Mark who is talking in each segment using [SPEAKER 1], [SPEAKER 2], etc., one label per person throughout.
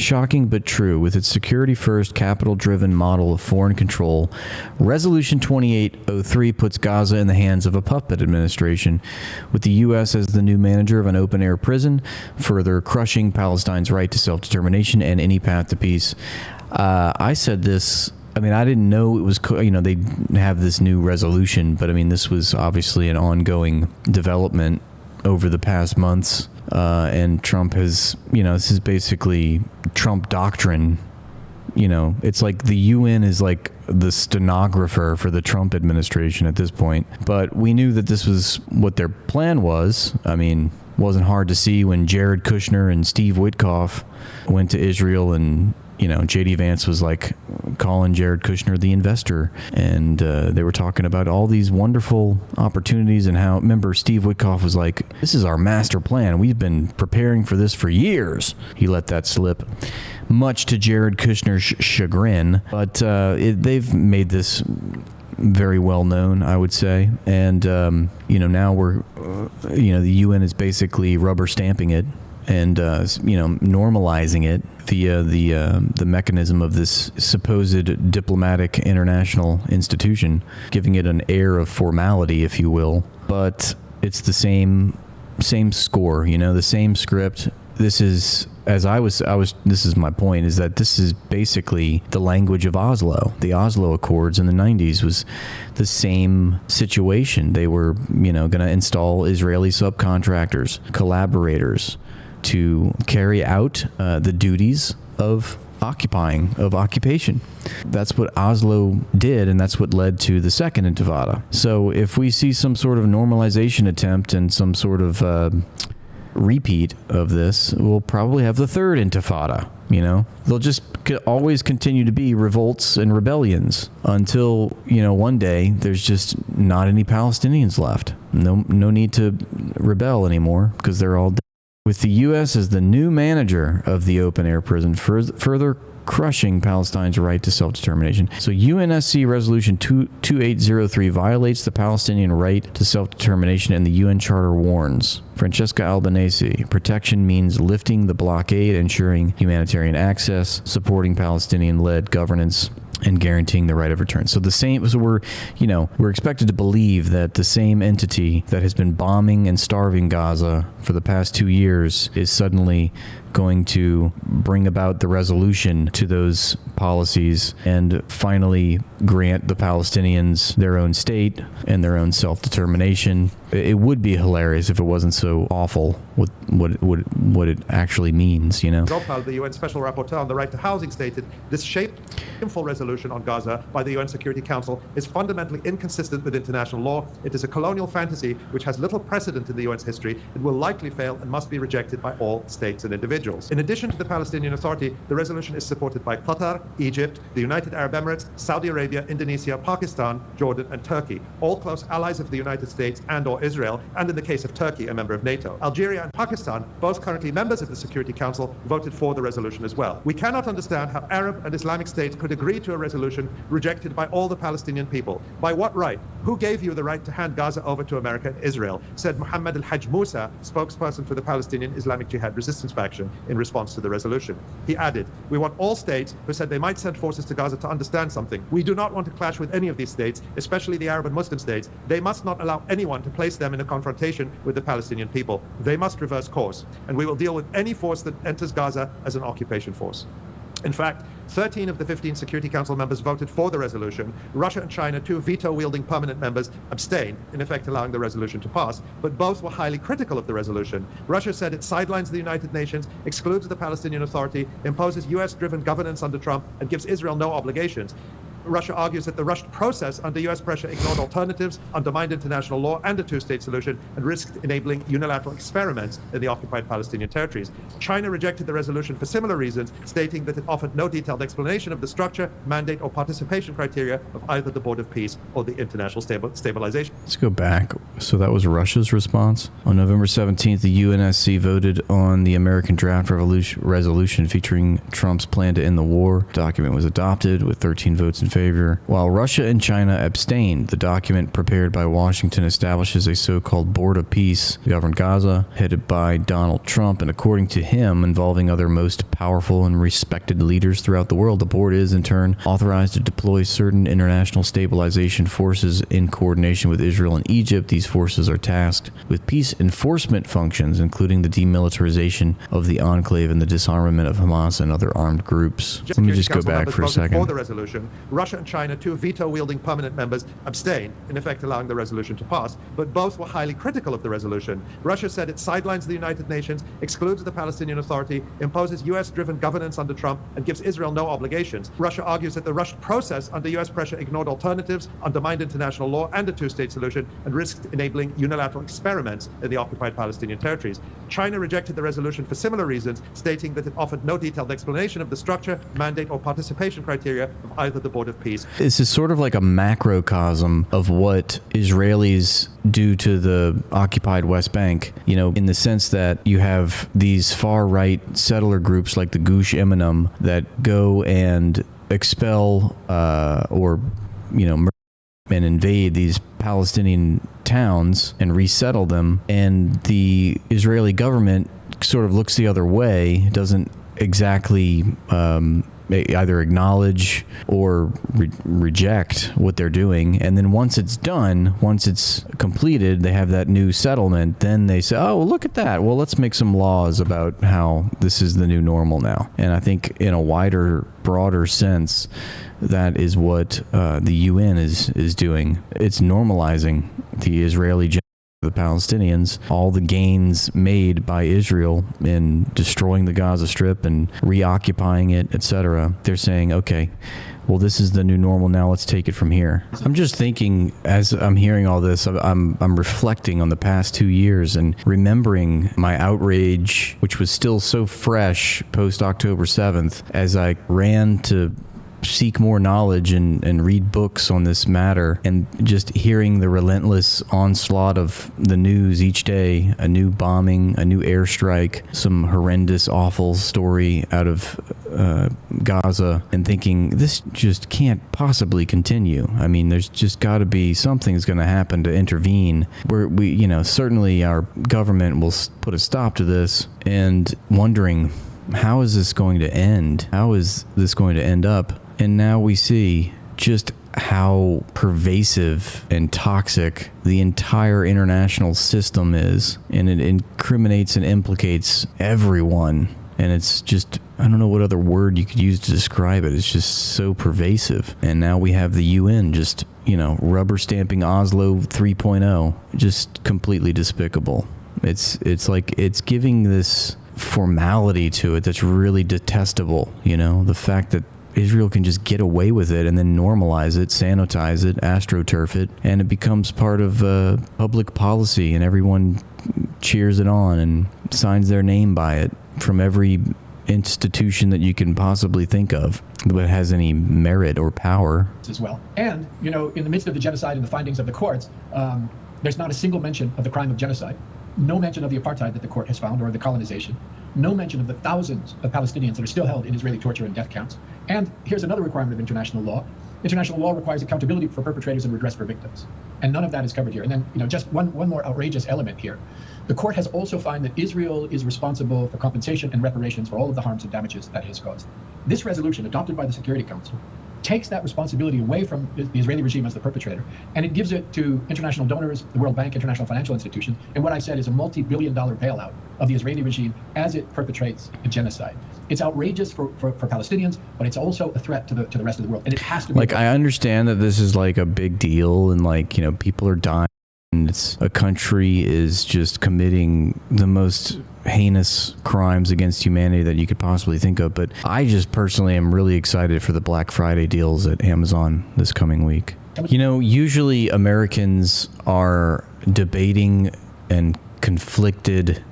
[SPEAKER 1] shocking but true. With its security-first, capital-driven model of foreign control, Resolution 2803 puts Gaza in the hands of a puppet administration, with the U.S. as the new manager of an open-air prison, further crushing Palestine's right to self-determination and any path to peace. I said this. I mean, I didn't know it was, they have this new resolution, but I mean, this was obviously an ongoing development over the past months. And Trump has, this is basically Trump doctrine. It's like the UN is like the stenographer for the Trump administration at this point. But we knew that this was what their plan was. I mean, wasn't hard to see when Jared Kushner and Steve Witkoff went to Israel, and J.D. Vance was like calling Jared Kushner the investor, and they were talking about all these wonderful opportunities and how, remember, Steve Witkoff was like, this is our master plan. We've been preparing for this for years. He let that slip, much to Jared Kushner's chagrin, but they've made this very well known, I would say. And, now we're, the UN is basically rubber stamping it and, normalizing it via the mechanism of this supposed diplomatic international institution, giving it an air of formality, if you will. But it's the same score, the same script. This is, this is my point, is that this is basically the language of Oslo. The Oslo Accords in the 90s was the same situation. They were, going to install Israeli subcontractors, collaborators, to carry out the duties of occupation. That's what Oslo did, and that's what led to the Second Intifada. So if we see some sort of normalization attempt and some sort of repeat of this, we'll probably have the Third Intifada. They'll just always continue to be revolts and rebellions until, one day there's just not any Palestinians left. No need to rebel anymore because they're all dead. With the U.S. as the new manager of the open-air prison, further crushing Palestine's right to self-determination. So UNSC Resolution 2803 violates the Palestinian right to self-determination, and the UN Charter warns. Francesca Albanese, protection means lifting the blockade, ensuring humanitarian access, supporting Palestinian-led governance, and guaranteeing the right of return. So we're expected to believe that the same entity that has been bombing and starving Gaza for the past 2 years is suddenly going to bring about the resolution to those policies and finally grant the Palestinians their own state and their own self-determination. It would be hilarious if it wasn't so awful what it actually means,
[SPEAKER 2] Gopal, the UN Special Rapporteur on the Right to Housing, stated, this shameful resolution on Gaza by the UN Security Council is fundamentally inconsistent with international law. It is a colonial fantasy which has little precedent in the UN's history. It will likely fail and must be rejected by all states and individuals. In addition to the Palestinian Authority, the resolution is supported by Qatar, Egypt, the United Arab Emirates, Saudi Arabia, Indonesia, Pakistan, Jordan, and Turkey, all close allies of the United States and/or Israel, and in the case of Turkey, a member of NATO. Algeria and Pakistan, both currently members of the Security Council, voted for the resolution as well. We cannot understand how Arab and Islamic states could agree to a resolution rejected by all the Palestinian people. By what right? Who gave you the right to hand Gaza over to America and Israel? Said Mohammed al-Hajj Musa, spokesperson for the Palestinian Islamic Jihad resistance faction, in response to the resolution. He added, we want all states who said they might send forces to Gaza to understand something. We do not want to clash with any of these states, especially the Arab and Muslim states. They must not allow anyone to place them in a confrontation with the Palestinian people. They must reverse course, and we will deal with any force that enters Gaza as an occupation force. In fact, 13 of the 15 Security Council members voted for the resolution. Russia and China, two veto-wielding permanent members, abstained, in effect allowing the resolution to pass, but both were highly critical of the resolution. Russia said it sidelines the United Nations, excludes the Palestinian Authority, imposes US-driven governance under Trump, and gives Israel no obligations. Russia argues that the rushed process under US pressure ignored alternatives, undermined international law and a two-state solution, and risked enabling unilateral experiments in the occupied Palestinian territories. China rejected the resolution for similar reasons, stating that it offered no detailed explanation of the structure, mandate, or participation criteria of either the Board of Peace or the International Stabilization.
[SPEAKER 1] Let's go back. So that was Russia's response. On November 17th, the UNSC voted on the American draft resolution featuring Trump's plan to end the war. The document was adopted with 13 votes in favor, while Russia and China abstained. The document prepared by Washington establishes a so-called Board of Peace to govern Gaza, headed by Donald Trump, and according to him, involving other most powerful and respected leaders throughout the world. The board is, in turn, authorized to deploy certain international stabilization forces in coordination with Israel and Egypt. These forces are tasked with peace enforcement functions, including the demilitarization of the enclave and the disarmament of Hamas and other armed groups. Let me just go back for a second.
[SPEAKER 2] For the resolution, Russia and China, two veto-wielding permanent members, abstained, in effect allowing the resolution to pass, but both were highly critical of the resolution. Russia said it sidelines the United Nations, excludes the Palestinian Authority, imposes U.S.-driven governance under Trump, and gives Israel no obligations. Russia argues that the Russian process under U.S. pressure ignored alternatives, undermined international law and a two-state solution, and risked enabling unilateral experiments in the occupied Palestinian territories. China rejected the resolution for similar reasons, stating that it offered no detailed explanation of the structure, mandate, or participation criteria of either the Board of Peace.
[SPEAKER 1] This is sort of like a macrocosm of what Israelis do to the occupied West Bank, you know, in the sense that you have these far-right settler groups like the Gush Emunim that go and expel or, you know, and invade these Palestinian towns and resettle them, and the Israeli government sort of looks the other way, doesn't exactly either acknowledge or reject what they're doing. And then once it's done, once it's completed, they have that new settlement, then they say, oh, well, look at that. Well, let's make some laws about how this is the new normal now. And I think in a wider, broader sense, that is what the UN is doing. It's normalizing the Israeli genocide of the Palestinians, all the gains made by Israel in destroying the Gaza Strip and reoccupying it, etc. They're saying, okay, well, this is the new normal now, let's take it from here. I'm just thinking, as I'm hearing all this, I'm reflecting on the past 2 years and remembering my outrage, which was still so fresh post October 7th, as I ran to seek more knowledge and read books on this matter, and just hearing the relentless onslaught of the news each day, a new bombing, a new airstrike, some horrendous, awful story out of Gaza, and thinking this just can't possibly continue. I mean, there's just got to be something's going to happen to intervene, where we, you know, certainly our government will put a stop to this, and wondering, how is this going to end? How is this going to end up? And now we see just how pervasive and toxic the entire international system is. And it incriminates and implicates everyone. And it's just, I don't know what other word you could use to describe it. It's just so pervasive. And now we have the UN just, you know, rubber stamping Oslo 3.0. Just completely despicable. It's like it's giving this formality to it that's really detestable. You know, the fact that Israel can just get away with it and then normalize it, sanitize it, astroturf it, and it becomes part of public policy, and everyone cheers it on and signs their name by it from every institution that you can possibly think of that has any merit or power.
[SPEAKER 3] As well. And, you know, in the midst of the genocide and the findings of the courts, there's not a single mention of the crime of genocide. No mention of the apartheid that the court has found, or the colonization. No mention of the thousands of Palestinians that are still held in Israeli torture and death camps. And here's another requirement of international law. International law requires accountability for perpetrators and redress for victims. And none of that is covered here. And then, you know, just one more outrageous element here. The court has also found that Israel is responsible for compensation and reparations for all of the harms and damages that it has caused. This resolution, adopted by the Security Council, takes that responsibility away from the Israeli regime as the perpetrator, and it gives it to international donors, the World Bank, international financial institutions, and what I said is a multi-billion-dollar bailout of the Israeli regime as it perpetrates a genocide. It's outrageous for Palestinians, but it's also a threat to the rest of the world, and it has to be.
[SPEAKER 1] Like, I understand that this is like a big deal, and like, you know, people are dying, and it's a country is just committing the most heinous crimes against humanity that you could possibly think of. But I just personally am really excited for the Black Friday deals at Amazon this coming week. You know, usually Americans are debating and conflicted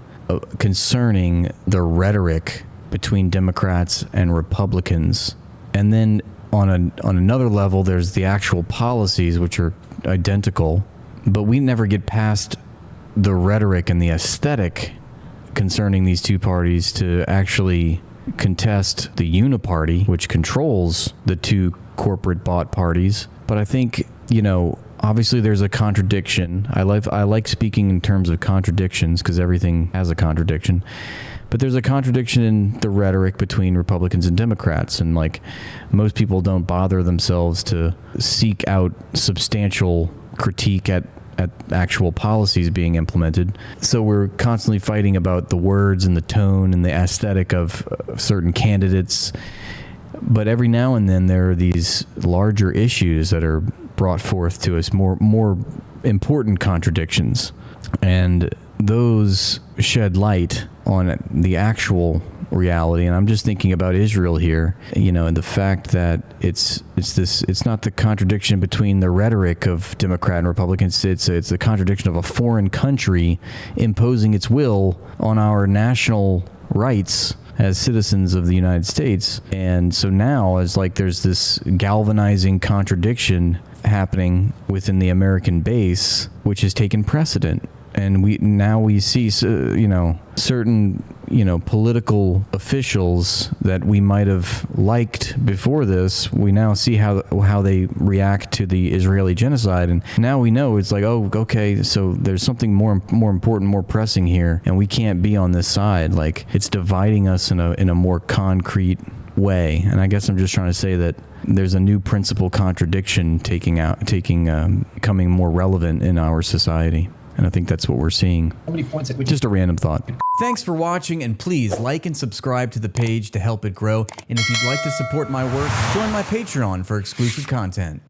[SPEAKER 1] concerning the rhetoric between Democrats and Republicans. And then on another level, there's the actual policies, which are identical. But we never get past the rhetoric and the aesthetic concerning these two parties to actually contest the uniparty, which controls the two corporate bought parties. But I think, obviously there's a contradiction. I like speaking in terms of contradictions because everything has a contradiction. But there's a contradiction in the rhetoric between Republicans and Democrats. And most people don't bother themselves to seek out substantial critique at actual policies being implemented. So we're constantly fighting about the words and the tone and the aesthetic of certain candidates. But every now and then there are these larger issues that are brought forth to us, more important contradictions. And those shed light on the actual reality. And I'm just thinking about Israel here, and the fact that it's not the contradiction between the rhetoric of Democrat and Republicans. It's the contradiction of a foreign country imposing its will on our national rights as citizens of the United States. And so now there's this galvanizing contradiction happening within the American base, which has taken precedent. And we see, certain, political officials that we might have liked before this. We now see how they react to the Israeli genocide, and now we know it's okay, so there's something more important, more pressing here, and we can't be on this side. It's dividing us in a more concrete way. And I guess I'm just trying to say that there's a new principal contradiction becoming more relevant in our society. And I think that's what we're seeing.
[SPEAKER 3] How many points at which
[SPEAKER 1] Just a random thought. Thanks for watching, and please like and subscribe to the page to help it grow. And if you'd like to support my work, join my Patreon for exclusive content.